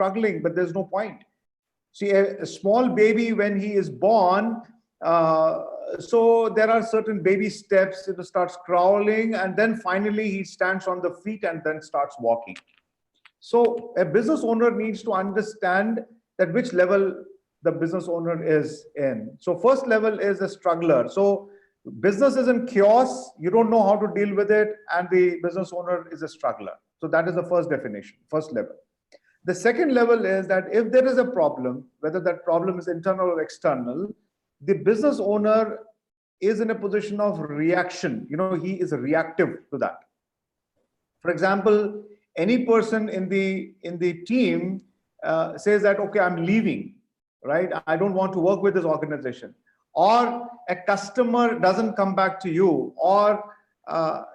struggling, but there's no point. See, a small baby, when he is born, so there are certain baby steps. It starts crawling, and then finally he stands on the feet and then starts walking. So a business owner needs to understand that which level the business owner is in. So first level is a struggler. So business is in chaos, you don't know how to deal with it, and the business owner is a struggler. So that is the first definition, first level. The second level is that if there is a problem, whether that problem is internal or external, the business owner is in a position of reaction. He is reactive to that. For example, any person in the team says that, okay, I'm leaving, right? I don't want to work with this organization. Or a customer doesn't come back to you, or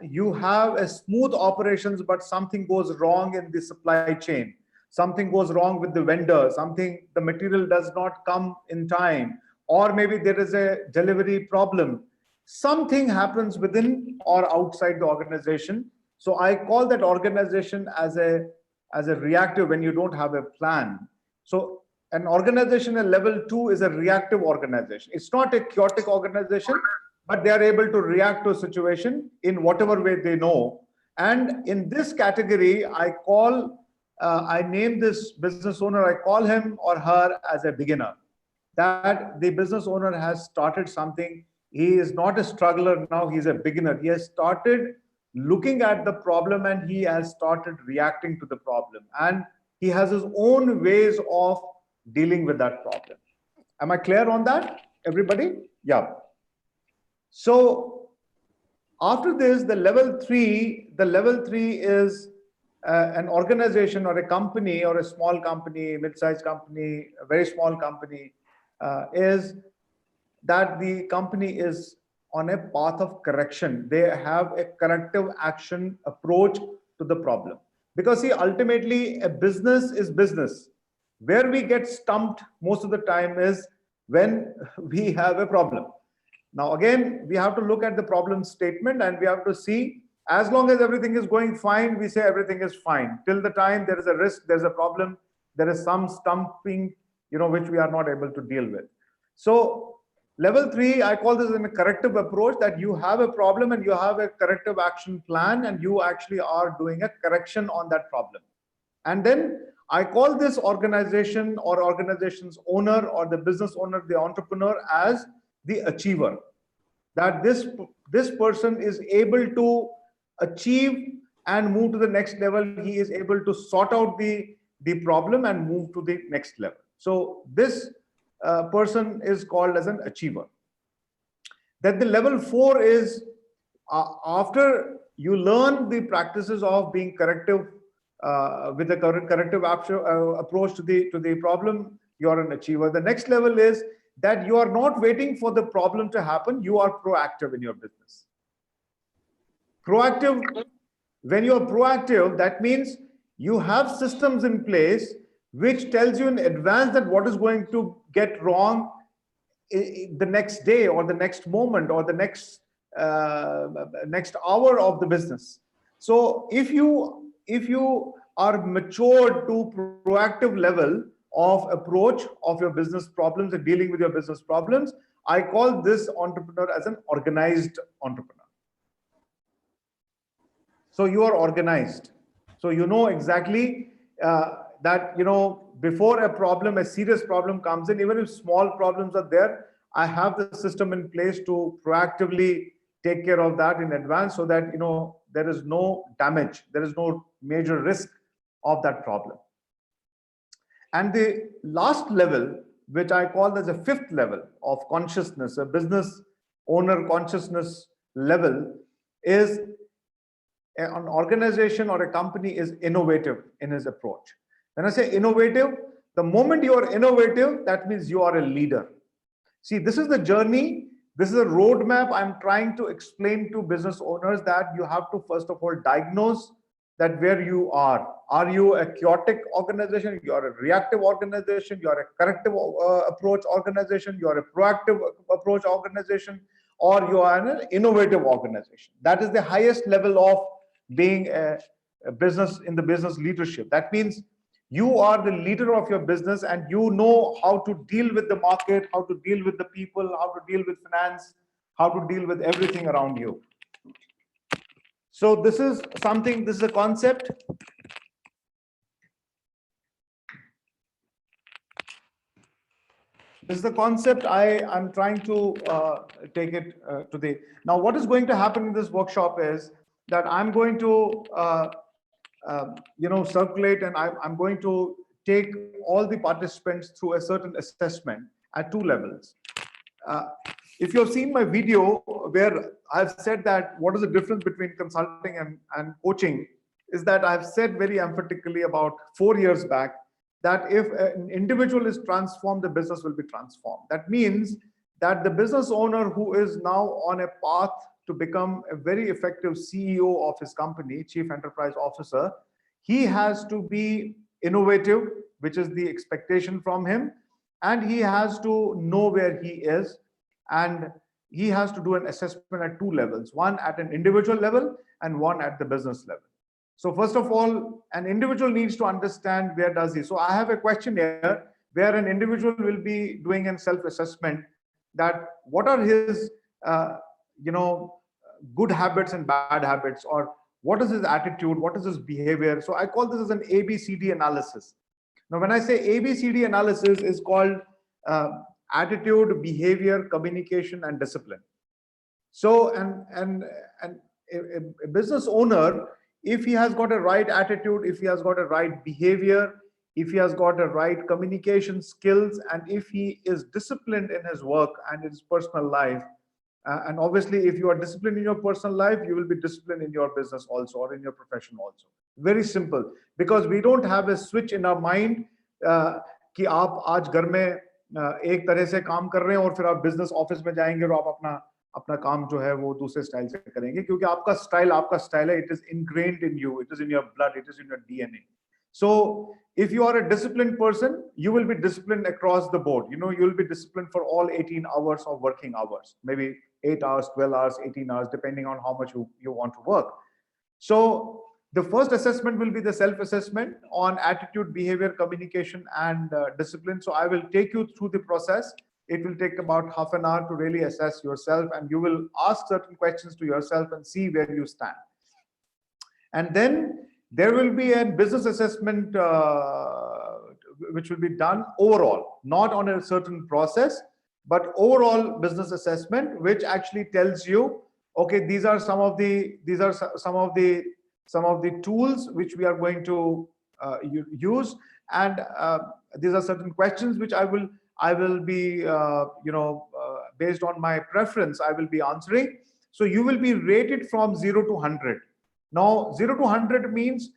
you have a smooth operations, but something goes wrong in the supply chain. Something goes wrong with the vendor, the material does not come in time, or maybe there is a delivery problem. Something happens within or outside the organization. So I call that organization as a reactive when you don't have a plan. So an organization at level 2 is a reactive organization. It's not a chaotic organization, but they are able to react to a situation in whatever way they know. And in this category, I name this business owner, I call him or her as a beginner. That the business owner has started something. He is not a struggler now, he's a beginner. He has started looking at the problem and he has started reacting to the problem. And he has his own ways of dealing with that problem. Am I clear on that, everybody? Yeah. So after this, the level 3 is an organization or a company or a small company, mid-sized company, a very small company, is that the company is on a path of correction. They have a corrective action approach to the problem. Because see, ultimately a business is business. Where we get stumped most of the time is when we have a problem. Now again, we have to look at the problem statement and we have to see, as long as everything is going fine, we say everything is fine. Till the time there is a risk, there's a problem, there is some stumping, which we are not able to deal with. So level 3, I call this a corrective approach, that you have a problem and you have a corrective action plan and you actually are doing a correction on that problem. And then I call this organization or organization's owner or the business owner, the entrepreneur, as the achiever. That this person is able to achieve and move to the next level. He is able to sort out the problem and move to the next level. So this person is called as an achiever. Then the level 4 is after you learn the practices of being corrective with the corrective approach to the problem, you are an achiever. The next level is that you are not waiting for the problem to happen, you are proactive in your business. Proactive, when you are proactive, that means you have systems in place which tells you in advance that what is going to get wrong the next day or the next moment or the next hour of the business. So if you are matured to proactive level of approach of your business problems and dealing with your business problems, I call this entrepreneur as an organized entrepreneur. So you are organized. So you know exactly that, before a serious problem comes in, even if small problems are there, I have the system in place to proactively take care of that in advance so that, there is no damage, there is no major risk of that problem. And the last level, which I call as a 5th level of consciousness, a business owner consciousness level, is an organization or a company is innovative in its approach. When I say innovative, the moment you are innovative, that means you are a leader. See, this is the journey. This is a roadmap I'm trying to explain to business owners, that you have to first of all diagnose that where you are. Are you a chaotic organization? You are a reactive organization? You are a corrective approach organization? You are a proactive approach organization? Or you are an innovative organization? That is the highest level of being a business in the business leadership. That means You are the leader of your business, and you know how to deal with the market, how to deal with the people, how to deal with finance, how to deal with everything around you. So this is something, this is a concept. This is the concept I'm trying to take it today. Now, what is going to happen in this workshop is that I'm going to circulate, and I'm going to take all the participants through a certain assessment at two levels. If you've seen my video where I've said that what is the difference between consulting and coaching, is that I've said very emphatically about 4 years back that if an individual is transformed, the business will be transformed. That means that the business owner who is now on a path to become a very effective CEO of his company, Chief Enterprise Officer, he has to be innovative, which is the expectation from him, and he has to know where he is, and he has to do an assessment at two levels, one at an individual level and one at the business level. So first of all, an individual needs to understand where does he. So I have a question here where an individual will be doing a self-assessment that what are his good habits and bad habits, or what is his attitude, what is his behavior. So I call this as an ABCD analysis. Now, when I say ABCD analysis, is called attitude, behavior, communication, and discipline. So, and a business owner, if he has got a right attitude, if he has got a right behavior, if he has got a right communication skills, and if he is disciplined in his work and his personal life, and obviously if you are disciplined in your personal life, you will be disciplined in your business also, or in your profession also. Very simple, because we don't have a switch in our mind कि आप आज घर में एक तरह से काम कर रहे हैं और फिर आप बिजनेस ऑफिस में जाएंगे और आप अपना काम जो है वो दूसरे स्टाइल से करेंगे, क्योंकि आपका स्टाइल है, it is ingrained in you, it is in your blood, it is in your DNA. So if you are a disciplined person, you will be disciplined across the board. You will be disciplined for all 18 hours of working hours, maybe 8 hours, 12 hours, 18 hours, depending on how much you want to work. So the first assessment will be the self-assessment on attitude, behavior, communication, and discipline. So I will take you through the process. It will take about half an hour to really assess yourself, and you will ask certain questions to yourself and see where you stand. And then there will be a business assessment which will be done overall, not on a certain process, but overall business assessment, which actually tells you, okay, these are some of the tools which we are going to use, and these are certain questions which I will be based on my preference, I will be answering. So you will be rated from 0 to 100. Now 0 to 100 means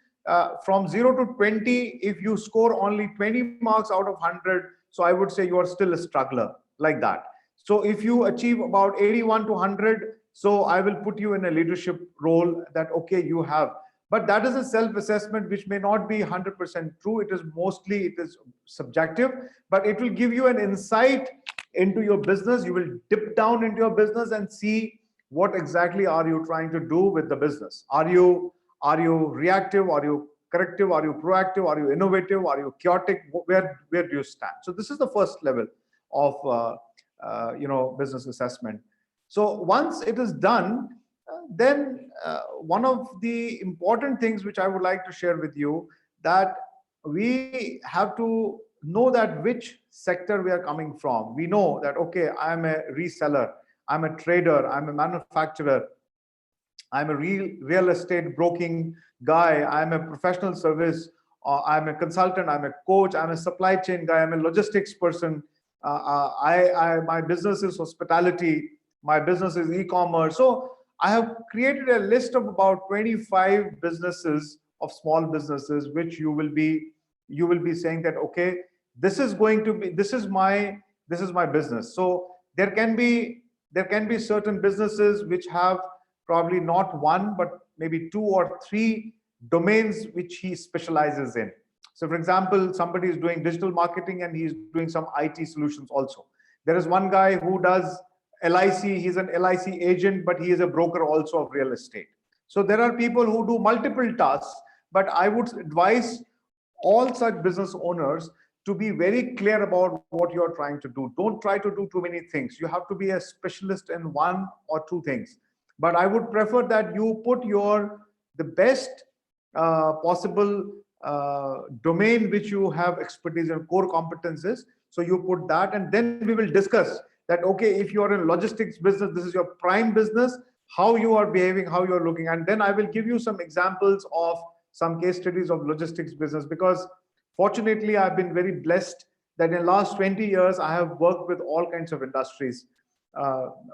from 0 to 20, if you score only 20 marks out of 100, so I would say you are still a struggler, like that. So if you achieve about 81 to 100, so I will put you in a leadership role, that okay, you have. But that is a self-assessment which may not be 100% true. It is subjective, but it will give you an insight into your business. You will dip down into your business and see what exactly are you trying to do with the business. Are you reactive? Are you corrective? Are you proactive? Are you innovative? Are you chaotic? Where do you stand? So this is the first level of business assessment. So once it is done, then one of the important things which I would like to share with you, that we have to know that which sector we are coming from. We know that, okay, I'm a reseller, I'm a trader, I'm a manufacturer, I'm a real estate broking guy, I'm a professional service, I'm a consultant, I'm a coach, I'm a supply chain guy, I'm a logistics person, my business is hospitality, my business is e-commerce. So I have created a list of about 25 businesses, of small businesses, which you will be saying that, okay, this is my business. So there can be certain businesses which have probably not one, but maybe 2 or 3 domains which he specializes in. So for example, somebody is doing digital marketing and he's doing some IT solutions also. There is one guy who does LIC, he's an LIC agent, but he is a broker also of real estate. So there are people who do multiple tasks, but I would advise all such business owners to be very clear about what you're trying to do. Don't try to do too many things. You have to be a specialist in one or two things. But I would prefer that you put the best possible domain which you have expertise and core competences. So you put that, and then we will discuss that, okay, if you are in logistics business, this is your prime business, how you are behaving, how you are looking. And then I will give you some examples of some case studies of logistics business, because fortunately I've been very blessed that in the last 20 years I have worked with all kinds of industries,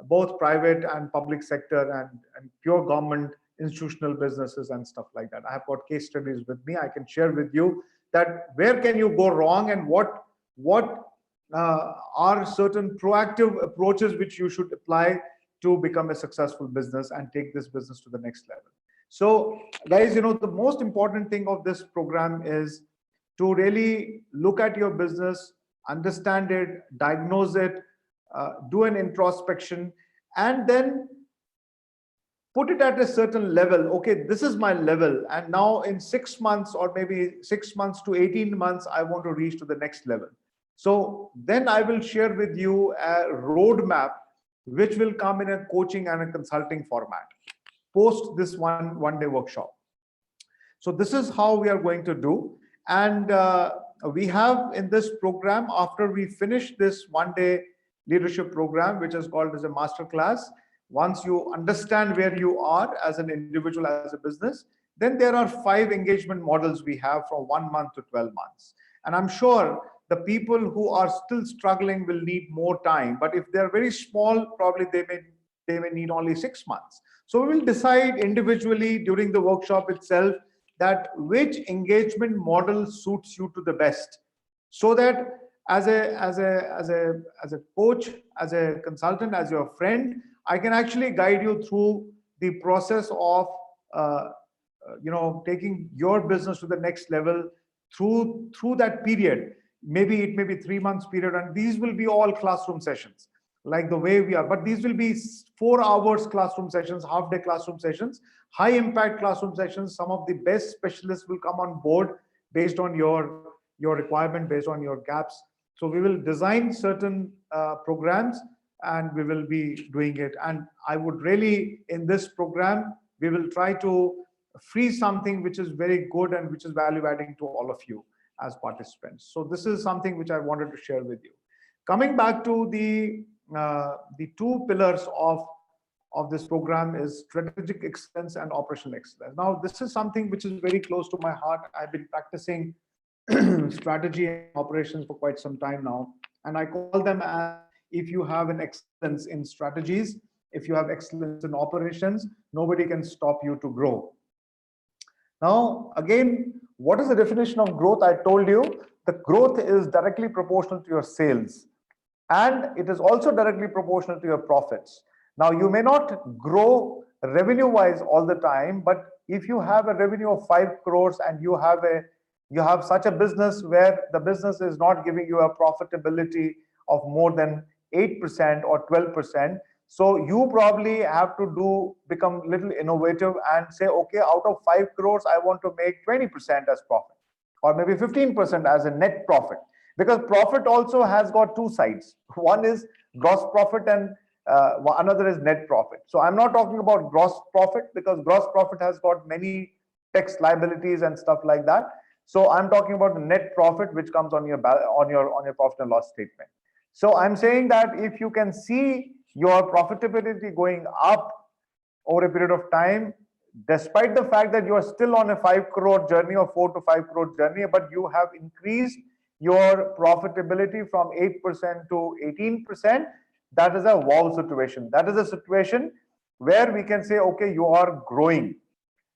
both private and public sector, and pure government, institutional businesses and stuff like that. I have got case studies with me. I can share with you that where can you go wrong, and what are certain proactive approaches which you should apply to become a successful business and take this business to the next level. So guys, the most important thing of this program is to really look at your business, understand it, diagnose it, do an introspection, and then put it at a certain level. Okay, this is my level, and now in 6 months, or maybe 6 months to 18 months, I want to reach to the next level. So then I will share with you a roadmap which will come in a coaching and a consulting format post this one day workshop. So this is how we are going to do. And we have in this program, after we finish this one-day leadership program, which is called as a master class, once you understand where you are as an individual, as a business, then there are 5 engagement models we have from 1 month to 12 months. And I'm sure the people who are still struggling will need more time. But if they're very small, probably they may need only 6 months. So we will decide individually during the workshop itself that which engagement model suits you to the best, so that as a coach, as a consultant, as your friend, I can actually guide you through the process of taking your business to the next level through that period. Maybe it may be 3 months period, and these will be all classroom sessions, like the way we are. But these will be 4 hours classroom sessions, half-day classroom sessions, high-impact classroom sessions. Some of the best specialists will come on board based on your requirement, based on your gaps. So we will design certain programs, and we will be doing it. And I would really, in this program, we will try to free something which is very good and which is value adding to all of you as participants. So this is something which I wanted to share with you. Coming back to the 2 pillars of this program is strategic excellence and operational excellence. Now, this is something which is very close to my heart. I've been practicing strategy and operations for quite some time now, and I call them as, if you have an excellence in strategies, if you have excellence in operations, nobody can stop you to grow. Now, again, what is the definition of growth? I told you the growth is directly proportional to your sales, and it is also directly proportional to your profits. Now, you may not grow revenue wise all the time, but if you have a revenue of 5 crores and you have such a business where the business is not giving you a profitability of more than 8% or 12%, so you probably have to become a little innovative and say, okay, out of 5 crores, I want to make 20% as profit, or maybe 15% as a net profit. Because profit also has got 2 sides. One is gross profit, and another is net profit. So I'm not talking about gross profit, because gross profit has got many tax liabilities and stuff like that. So I'm talking about the net profit, which comes on your profit and loss statement. So I'm saying that if you can see your profitability going up over a period of time, despite the fact that you are still on a 5 crore journey or 4 to 5 crore journey, but you have increased your profitability from 8% to 18%, that is a wow situation. That is a situation where we can say, okay, you are growing.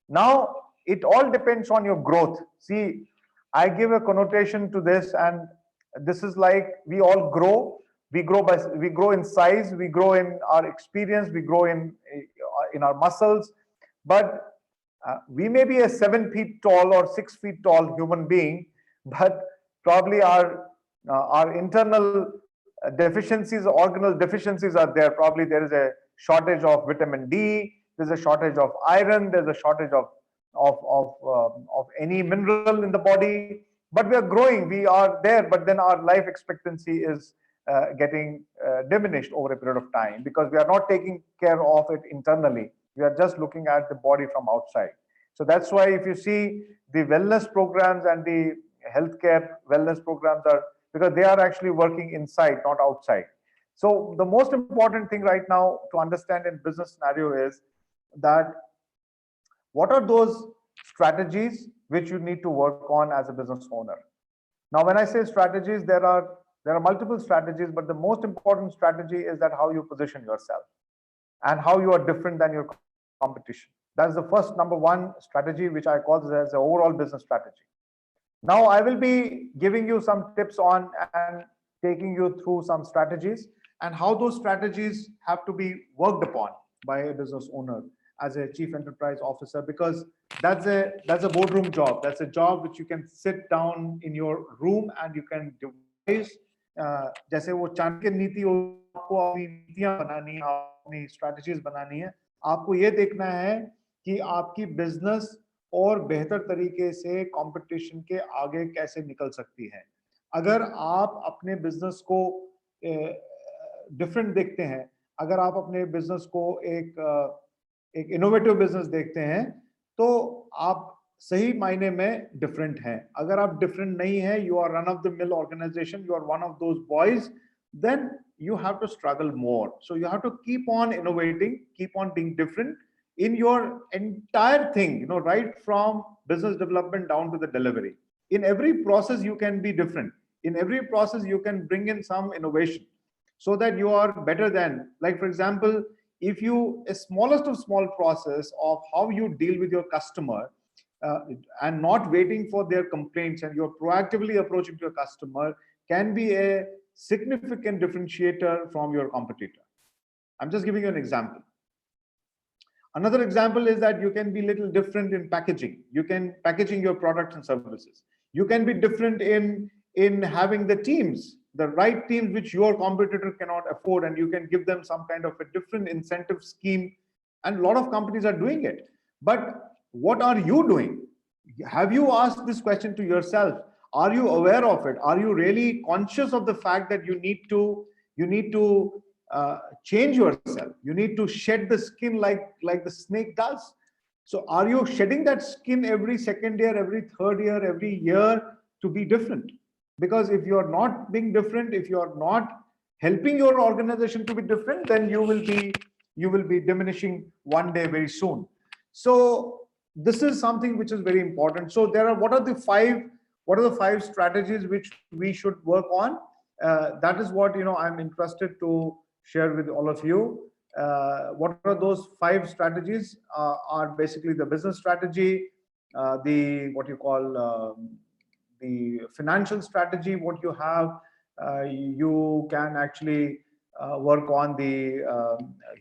Now, it all depends on your growth. See, I give a connotation to this, and this is like we all grow. We grow in size, we grow in our experience, we grow in our muscles, but we may be a 7 feet tall or 6 feet tall human being, but probably our internal deficiencies, organal deficiencies are there. Probably there is a shortage of vitamin D, there's a shortage of iron, there's a shortage of any mineral in the body. but we are growing, we are there, but then our life expectancy is getting diminished over a period of time because we are not taking care of it internally. We are just looking at the body from outside. So that's why if you see the wellness programs and the healthcare wellness programs are, because they are actually working inside, not outside. So the most important thing right now to understand in business scenario is that what are those strategies which you need to work on as a business owner. Now, when I say strategies, there are multiple strategies, but the most important strategy is that how you position yourself and how you are different than your competition. That's the first number one strategy, which I call as an overall business strategy. Now, I will be giving you some tips on and taking you through some strategies and how those strategies have to be worked upon by a business owner as a chief enterprise officer, because that's a boardroom job. That's a job which you can sit down in your room and you can devise जैसे वो चाणक्य नीति, आपको अपनी नीतियां बनानी है, अपनी strategies बनानी है. आपको ये देखना है कि आपकी बिजनेस और बेहतर तरीके से कंपटीशन के आगे कैसे निकल सकती है. अगर आप अपने बिजनेस को डिफरेंट देखते हैं, अगर आप अपने बिजनेस को एक इनोवेटिव बिजनेस देखते हैं, तो आप सही मायने में डिफरेंट हैं. अगर आप डिफरेंट नहीं है, you are run of the mill organisation, you are one of those boys, then you have to struggle more. So you have to keep on innovating, keep on being different in your entire thing, right from business development down to the delivery. In every process you can be different. In every process you can bring in some innovation so that you are better than, like for example, if you, a smallest of small process of how you deal with your customer, and not waiting for their complaints, and you're proactively approaching your customer, can be a significant differentiator from your competitor. I'm just giving you an example. Another example is that you can be a little different in packaging. You can packaging your products and services. You can be different in having the teams, the right teams which your competitor cannot afford, and you can give them some kind of a different incentive scheme. And a lot of companies are doing it. But what are you doing? Have you asked this question to yourself? Are you aware of it? Are you really conscious of the fact that you need to change yourself? You need to shed the skin like the snake does. So are you shedding that skin every second year, every third year, every year to be different? Because if you're not being different, if you're not helping your organization to be different, then you will be diminishing one day very soon. So this is something which is very important. So there are, what are the five strategies which we should work on? That is what I'm interested to share with all of you. What are those 5 strategies? Are basically the business strategy, the what you call the financial strategy. What you have, you can actually work on the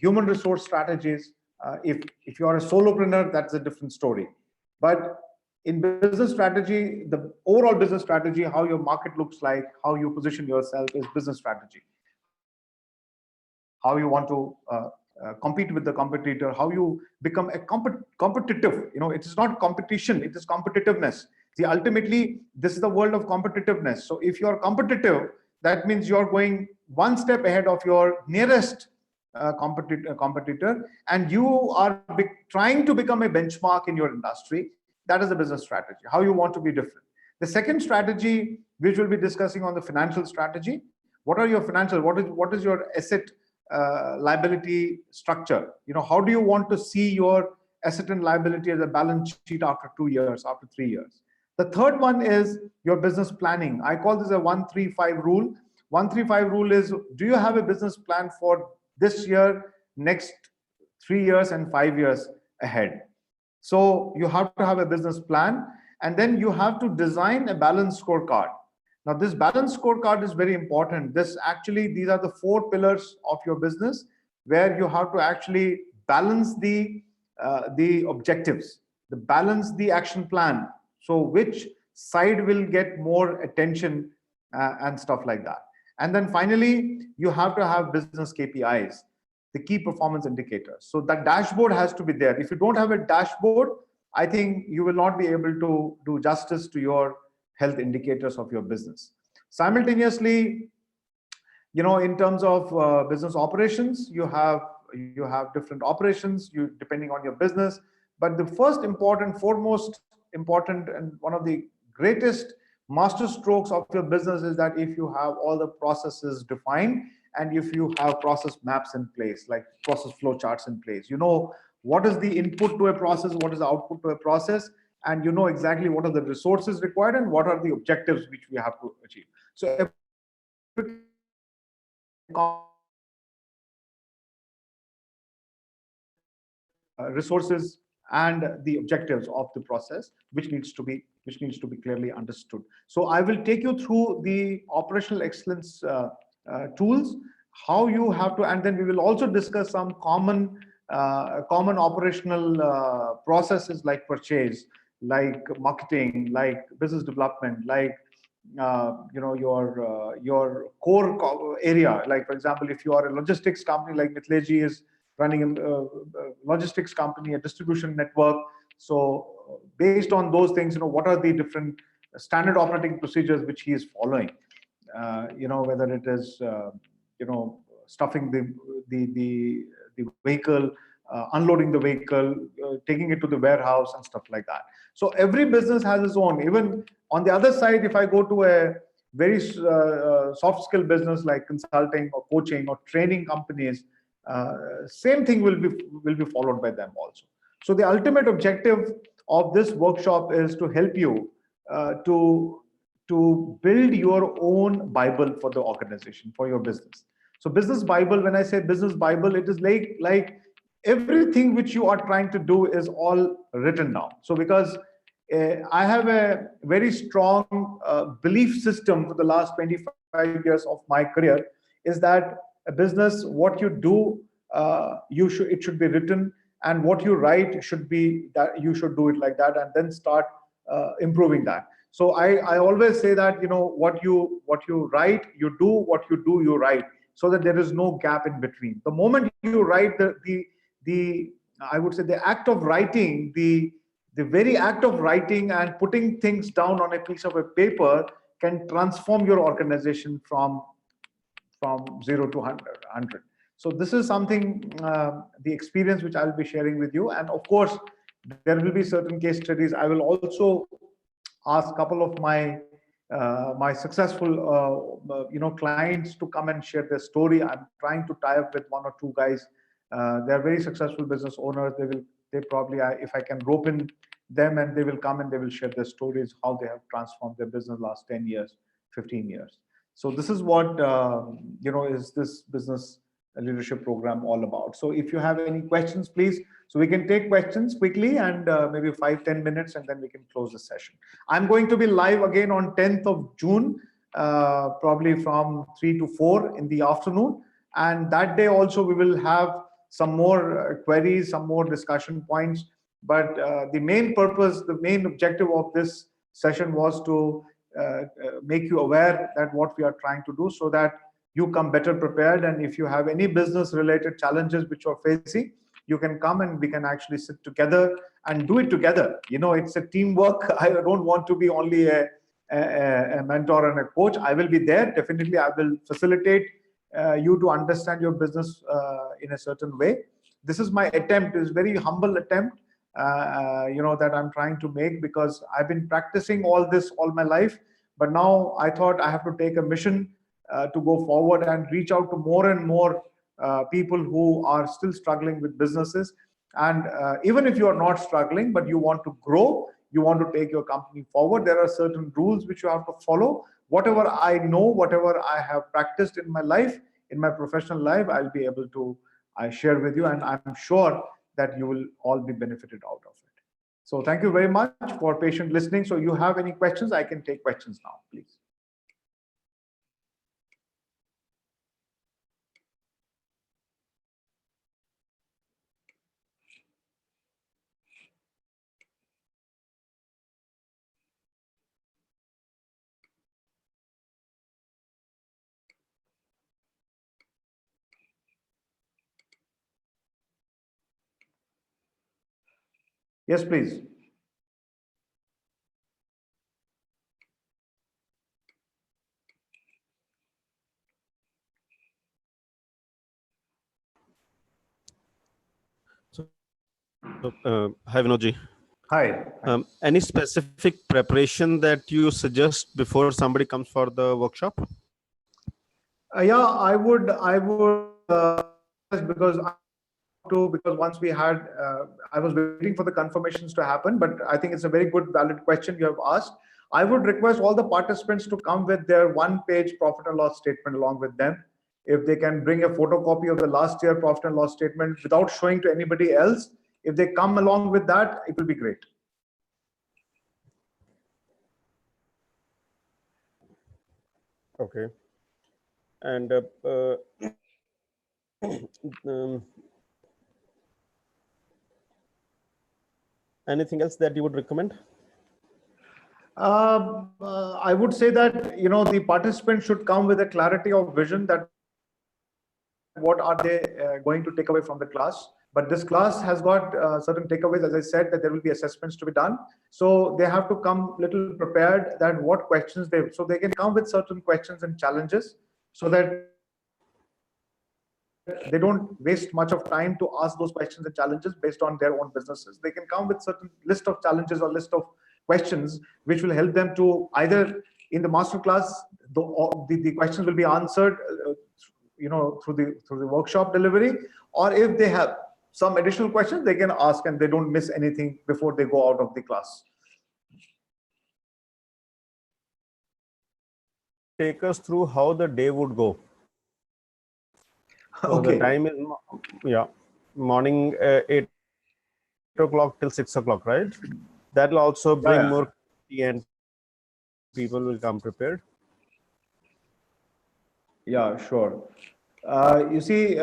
human resource strategies. If you are a solopreneur, that's a different story. But in business strategy, the overall business strategy, how your market looks like, how you position yourself is business strategy. How you want to compete with the competitor, how you become a competitive. It is not competition, it is competitiveness. See, ultimately, this is the world of competitiveness. So if you are competitive, that means you're going one step ahead of your nearest competitor, and you are trying to become a benchmark in your industry. That is the business strategy, how you want to be different. The second strategy, which we'll be discussing on the financial strategy, what are your financial, what is your asset liability structure? How do you want to see your asset and liability as a balance sheet after 2 years, after 3 years? The third one is your business planning. I call this a 1-3-5 rule. 1-3-5 rule is, do you have a business plan for this year, next 3 years, and 5 years ahead? So you have to have a business plan, and then you have to design a balanced scorecard. Now, this balanced scorecard is very important. These are the 4 pillars of your business, where you have to actually balance the objectives, balance the action plan. So which side will get more attention and stuff like that. And then finally, you have to have business KPIs, the key performance indicators. So that dashboard has to be there. If you don't have a dashboard, I think you will not be able to do justice to your health indicators of your business. Simultaneously, in terms of business operations, you have different operations, depending on your business. But the foremost important, and one of the greatest master strokes of your business is that if you have all the processes defined, and if you have process maps in place, like process flow charts in place, what is the input to a process, what is the output to a process, and you know exactly what are the resources required and what are the objectives which we have to achieve. So resources and the objectives of the process, which needs to be clearly understood. So I will take you through the operational excellence tools, how you have to, and then we will also discuss some common operational processes like purchase, like marketing, like business development, like your core area. Like, for example, if you are a logistics company, like Mitleji is running a logistics company, a distribution network. So based on those things, what are the different standard operating procedures which he is following? Whether it is stuffing the vehicle, unloading the vehicle, taking it to the warehouse and stuff like that. So every business has its own. Even on the other side, if I go to a very soft skill business like consulting or coaching or training companies, same thing will be followed by them also. So the ultimate objective of this workshop is to help you to build your own Bible for the organization, for your business. So business Bible, when I say business Bible, it is like everything which you are trying to do is all written down. So because I have a very strong belief system for the last 25 years of my career, is that a business, what you do, it should be written, and what you write should be that you should do it like that, and then start improving that. So I always say that what you write, you do; what you do, you write, so that there is no gap in between. The moment you write, the I would say the act of writing, the very act of writing and putting things down on a piece of a paper can transform your organization from 0 to 100. So this is something, the experience which I'll be sharing with you. And of course, there will be certain case studies. I will also ask a couple of my successful clients to come and share their story. I'm trying to tie up with one or two guys. They're very successful business owners. They probably, if I can rope in them, and they will come and they will share their stories, how they have transformed their business last 10 years, 15 years. So this is what is this business leadership program all about. So if you have any questions, please. So we can take questions quickly, and maybe 5-10 minutes, and then we can close the session. I'm going to be live again on 10th of June, probably from 3 to 4 in the afternoon. And that day also we will have some more queries, some more discussion points. But the main purpose, the main objective of this session was to make you aware that what we are trying to do, so that you come better prepared. And if you have any business related challenges which you are facing, you can come and we can actually sit together and do it together. It's a teamwork. I don't want to be only a mentor and a coach. I will be there. Definitely, I will facilitate you to understand your business in a certain way. This is my attempt, is very humble attempt, that I'm trying to make, because I've been practicing all this all my life. But now I thought I have to take a mission to go forward and reach out to more and more people who are still struggling with businesses. And even if you are not struggling, but you want to grow, you want to take your company forward, there are certain rules which you have to follow. Whatever I know, whatever I have practiced in my life, in my professional life, I'll be able to share with you, and I'm sure that you will all be benefited out of it. So thank you very much for patient listening. So you have any questions? I can take questions now, please. Yes, please. Hi, Vinodji. Hi. Any specific preparation that you suggest before somebody comes for the workshop? Yeah, because once we had, I was waiting for the confirmations to happen, but I think it's a very good, valid question you have asked. I would request all the participants to come with their one-page profit and loss statement along with them. If they can bring a photocopy of the last year profit and loss statement without showing to anybody else, if they come along with that, it will be great. Okay. And anything else that you would recommend? I would say that, you know, the participants should come with a clarity of vision that what are they going to take away from the class. But this class has got certain takeaways, as I said, that there will be assessments to be done. So they have to come little prepared that what questions so they can come with certain questions and challenges so that they don't waste much of time to ask those questions and challenges based on their own businesses. They can come with certain list of challenges or list of questions which will help them to either in the master class, the questions will be answered you know, through the workshop delivery, or if they have some additional questions, they can ask and they don't miss anything before they go out of the class. Take us through how the day would go. So Okay. the time is, yeah, morning 8 o'clock till 6 o'clock, right? That will also bring more and people will come prepared. Yeah, sure. You see,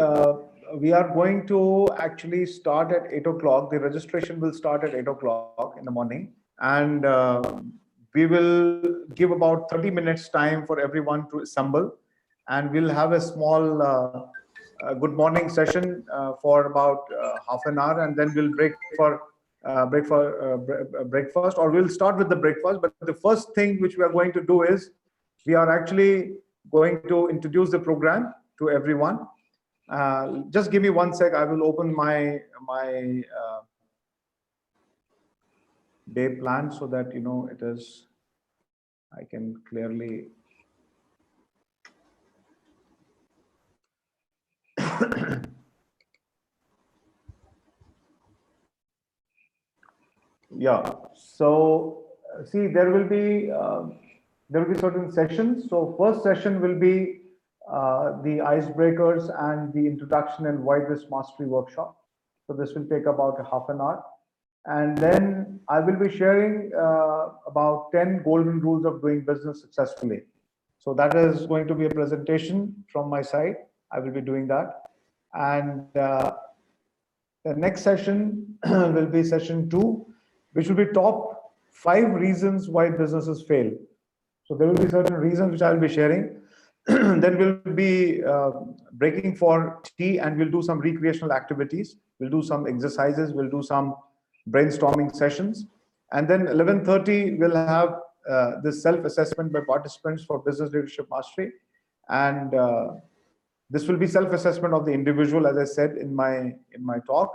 we are going to actually start at 8 o'clock. The registration will start at 8 o'clock in the morning. And we will give about 30 minutes time for everyone to assemble. And we'll have a small good morning session for about half an hour. And then we'll break for breakfast, or we'll start with the breakfast. But the first thing which we are going to do is we are actually going to introduce the program to everyone. Just give me one sec. I will open my day plan so that you know it is. I can clearly. Yeah. So see, there will be certain sessions. So first session will be the icebreakers and the introduction and why this mastery workshop. So this will take about a half an hour. And then I will be sharing about 10 golden rules of doing business successfully. So that is going to be a presentation from my side. I will be doing that. And the next session will be session 2, which will be top 5 reasons why businesses fail. So there will be certain reasons which I will be sharing. Then we'll be breaking for tea and we'll do some recreational activities. We'll do some exercises. We'll do some brainstorming sessions. And then 11:30, we'll have this self-assessment by participants for business leadership mastery. And this will be self-assessment of the individual, as I said in my talk.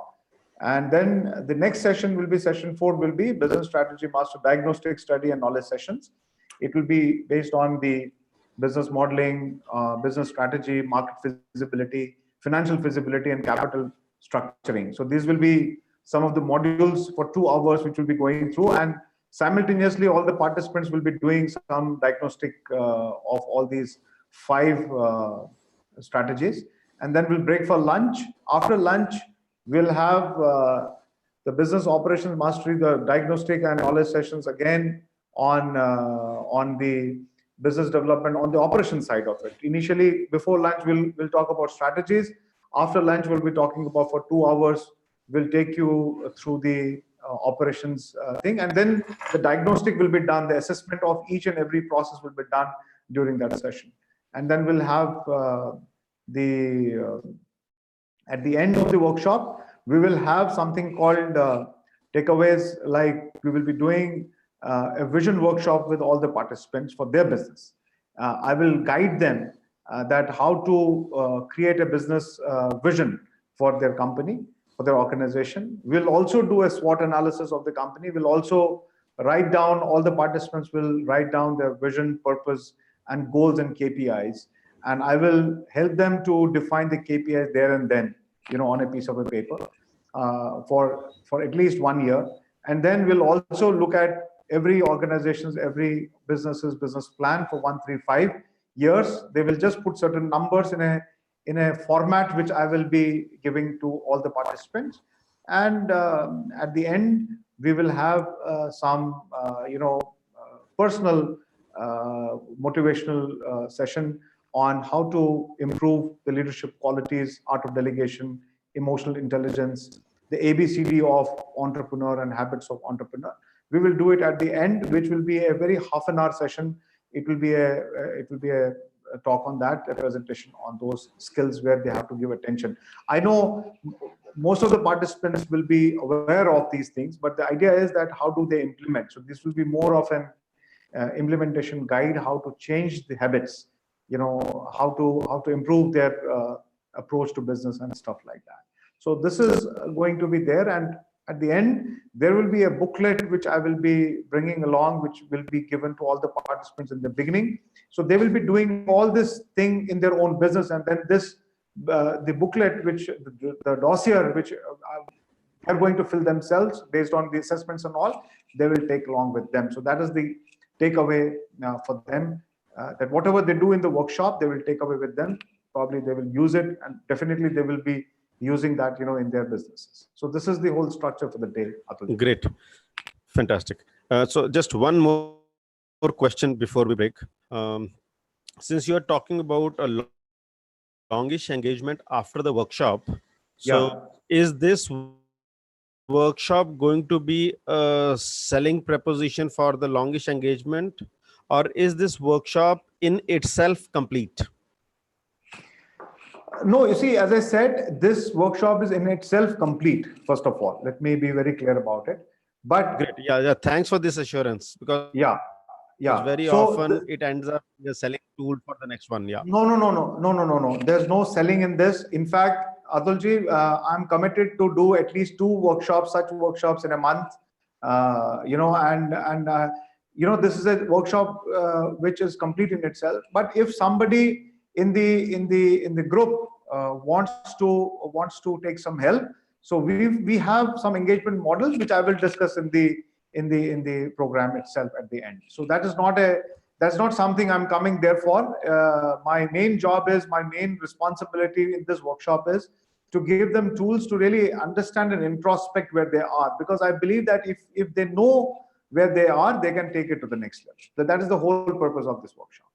And then the next session will be session 4, will be business strategy master diagnostic study and knowledge sessions. It will be based on the business modeling, business strategy, market feasibility, financial feasibility, and capital structuring. So these will be some of the modules for 2 hours, which we'll be going through. And simultaneously, all the participants will be doing some diagnostic of all these 5 strategies. And then we'll break for lunch. After lunch, we'll have the business operations mastery, the diagnostic and knowledge sessions again on the business development on the operation side of it. Initially, before lunch, we'll talk about strategies. After lunch, we'll be talking about for 2 hours. We'll take you through the operations thing, and then the diagnostic will be done. The assessment of each and every process will be done during that session, and then we'll have at the end of the workshop, we will have something called takeaways. Like we will be doing a vision workshop with all the participants for their business. I will guide them that how to create a business vision for their company. for their organization. We'll also do a SWOT analysis of the company. We'll also write down, all the participants will write down their vision, purpose, and goals and KPIs. And I will help them to define the KPIs there and then, on a piece of a paper for at least 1 year. And then we'll also look at every organization's, every business's business plan for 1, 3, 5 years. They will just put certain numbers in a format which I will be giving to all the participants. And at the end, we will have some, personal motivational session on how to improve the leadership qualities, art of delegation, emotional intelligence, the ABCD of entrepreneur and habits of entrepreneur. We will do it at the end, which will be a very half an hour session. It will be a talk on that, a presentation on those skills where they have to give attention. I know most of the participants will be aware of these things, but the idea is that how do they implement? So this will be more of an implementation guide, how to change the habits, how to improve their approach to business and stuff like that. So this is going to be there, and at the end there will be a booklet which I will be bringing along, which will be given to all the participants in the beginning. So they will be doing all this thing in their own business, and then this the booklet, which the dossier, which are going to fill themselves based on the assessments and all, they will take along with them. So that is the takeaway for them, that whatever they do in the workshop, they will take away with them. Probably they will use it, and definitely they will be using that, in their businesses. So this is the whole structure for the day, Atul. Great. Fantastic. So just one more question before we break. Since you're talking about a longish engagement after the workshop, so is this workshop going to be a selling proposition for the longish engagement, or is this workshop in itself complete? No, you see, as I said, this workshop is in itself complete. First of all, let me be very clear about it. But great, yeah, thanks for this assurance, because very often it ends up the selling tool for the next one. No. There's no selling in this. In fact, Atulji, I'm committed to do at least 2 workshops, such workshops in a month. This is a workshop which is complete in itself. But if somebody in the group wants to take some help, so we have some engagement models which I will discuss in the program itself at the end. So that's not something I'm coming there for. My main responsibility in this workshop is to give them tools to really understand and introspect where they are, because I believe that if they know where they are, they can take it to the next level. So that is the whole purpose of this workshop.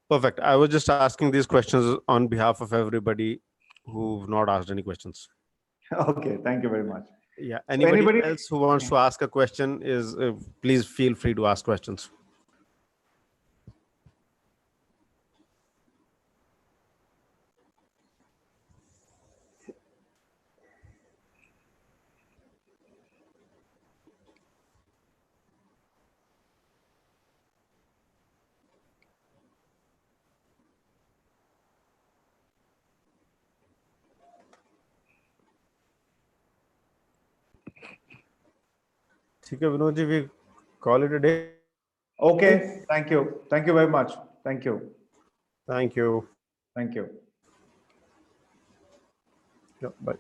Perfect. I was just asking these questions on behalf of everybody who've not asked any questions. Okay, thank you very much. Yeah. Anybody else who wants to ask a question is please feel free to ask questions. Okay, Vinod ji, we call it a day. Okay, thank you. Thank you very much. Thank you. Thank you. Thank you. Yeah, bye.